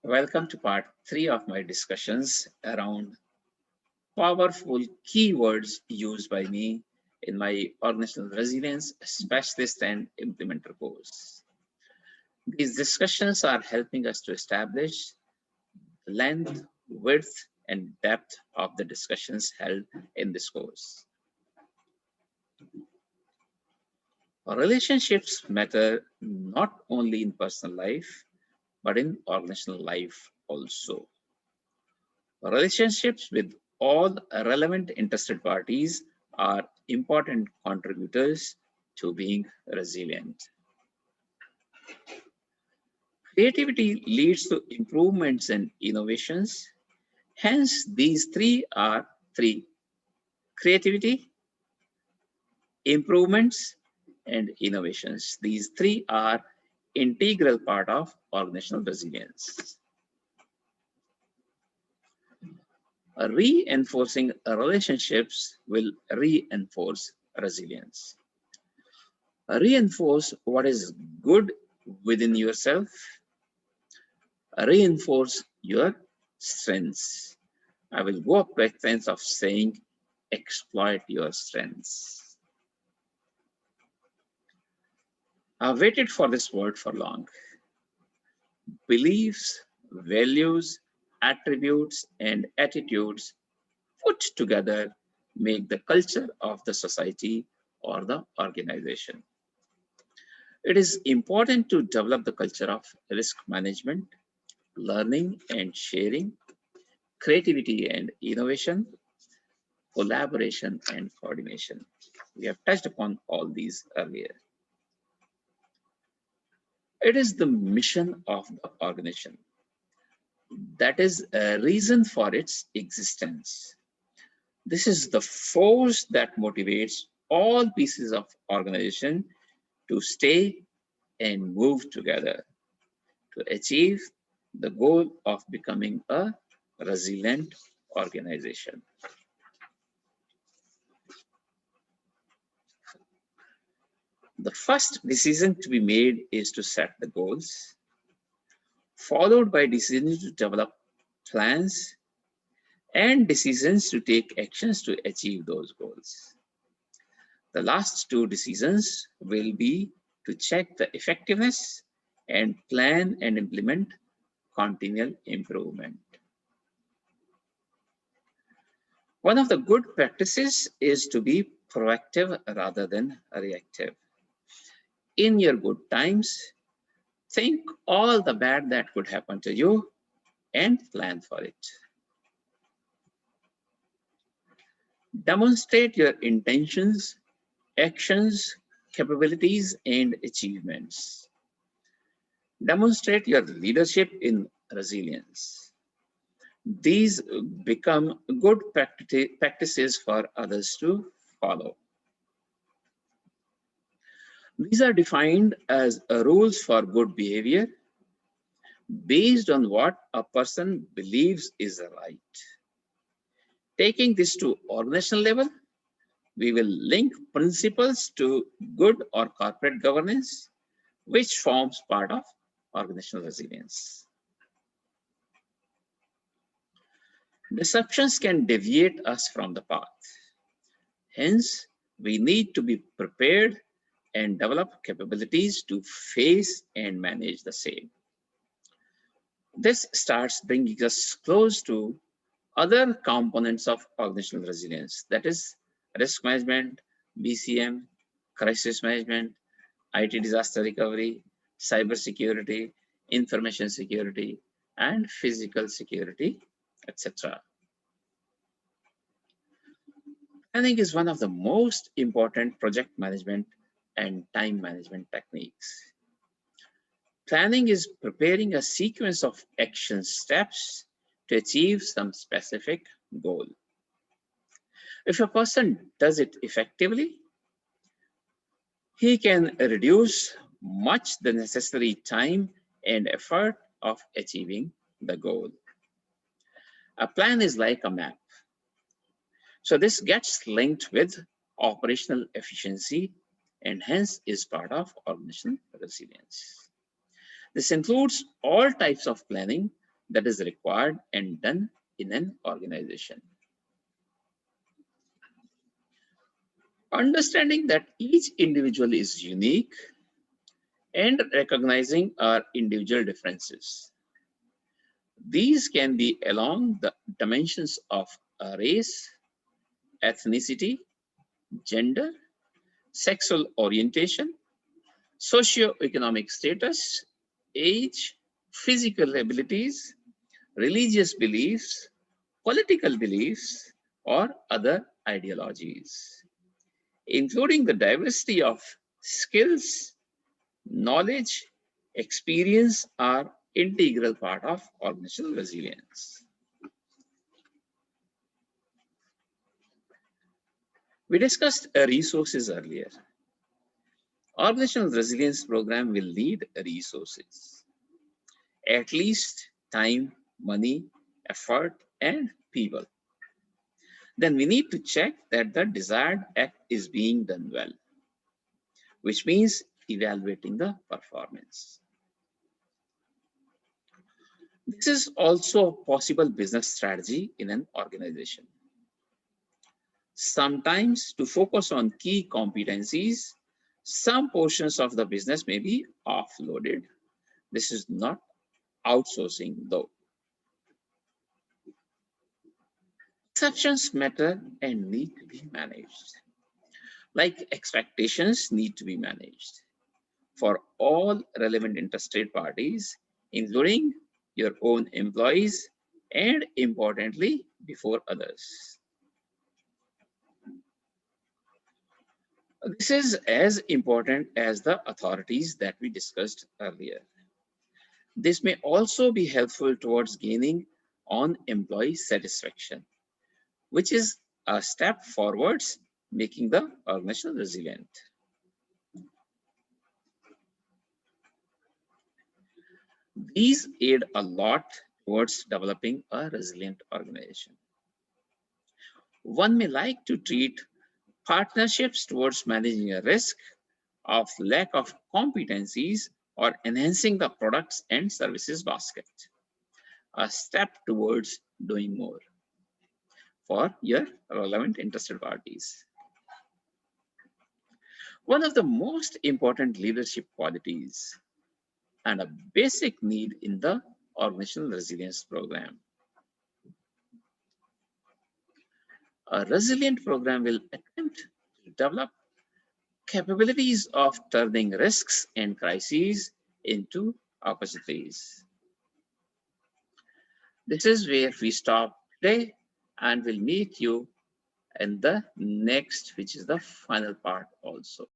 Welcome to part 3 of my discussions around powerful keywords used by me in my Organizational Resilience Specialist and Implementer course. These discussions are helping us to establish the length, width, and depth of the discussions held in this course. Relationships matter not only in personal life, but in organizational life also. Relationships with all relevant interested parties are important contributors to being resilient. Creativity leads to improvements and innovations. Hence, these three are three: creativity, improvements, and innovations. These three are integral part of organizational resilience. Reinforcing relationships will reinforce resilience. Reinforce what is good within yourself. Reinforce your strengths. I will go up to extent of saying exploit your strengths. I've waited for this word for long. Beliefs, values, attributes, and attitudes put together make the culture of the society or the organization. It is important to develop the culture of risk management, learning and sharing, creativity and innovation, collaboration and coordination. We have touched upon all these earlier. It is the mission of the organization. That is a reason for its existence. This is the force that motivates all pieces of organization to stay and move together to achieve the goal of becoming a resilient organization. The first decision to be made is to set the goals, followed by decisions to develop plans and decisions to take actions to achieve those goals. The last two decisions will be to check the effectiveness and plan and implement continual improvement. One of the good practices is to be proactive rather than reactive. In your good times, think all the bad that could happen to you and plan for it. Demonstrate your intentions, actions, capabilities, and achievements. Demonstrate your leadership in resilience. These become good practices for others to follow. These are defined as rules for good behavior based on what a person believes is right. Taking this to organizational level, we will link principles to good or corporate governance, which forms part of organizational resilience. Disruptions can deviate us from the path. Hence, we need to be prepared and develop capabilities to face and manage the same. This starts bringing us close to other components of organizational resilience, that is risk management, BCM, crisis management, IT disaster recovery, cyber security, information security, and physical security, etc. Planning is one of the most important project management and time management techniques. Planning is preparing a sequence of action steps to achieve some specific goal. If a person does it effectively, he can reduce much the necessary time and effort of achieving the goal. A plan is like a map. So this gets linked with operational efficiency and hence is part of organizational resilience. This includes all types of planning that is required and done in an organization. Understanding that each individual is unique and recognizing our individual differences. These can be along the dimensions of race, ethnicity, gender, sexual orientation, socioeconomic status, age, physical abilities, religious beliefs, political beliefs, or other ideologies, including the diversity of skills, knowledge, experience are integral part of organizational resilience. We discussed resources earlier. Organizational resilience program will need resources, at least time, money, effort, and people. Then we need to check that the desired act is being done well, which means evaluating the performance. This is also a possible business strategy in an organization. Sometimes, to focus on key competencies, some portions of the business may be offloaded. This is not outsourcing though. Exceptions matter and need to be managed. Like expectations need to be managed for all relevant interested parties, including your own employees and importantly, before others. This is as important as the authorities that we discussed earlier. This may also be helpful towards gaining on employee satisfaction, which is a step forwards making the organization resilient. These aid a lot towards developing a resilient organization. One may like to treat partnerships towards managing a risk of lack of competencies or enhancing the products and services basket, a step towards doing more for your relevant interested parties. One of the most important leadership qualities and a basic need in the organizational resilience program. A resilient program will attempt to develop capabilities of turning risks and crises into opportunities. This is where we stop today and we'll meet you in the next, which is the final part also.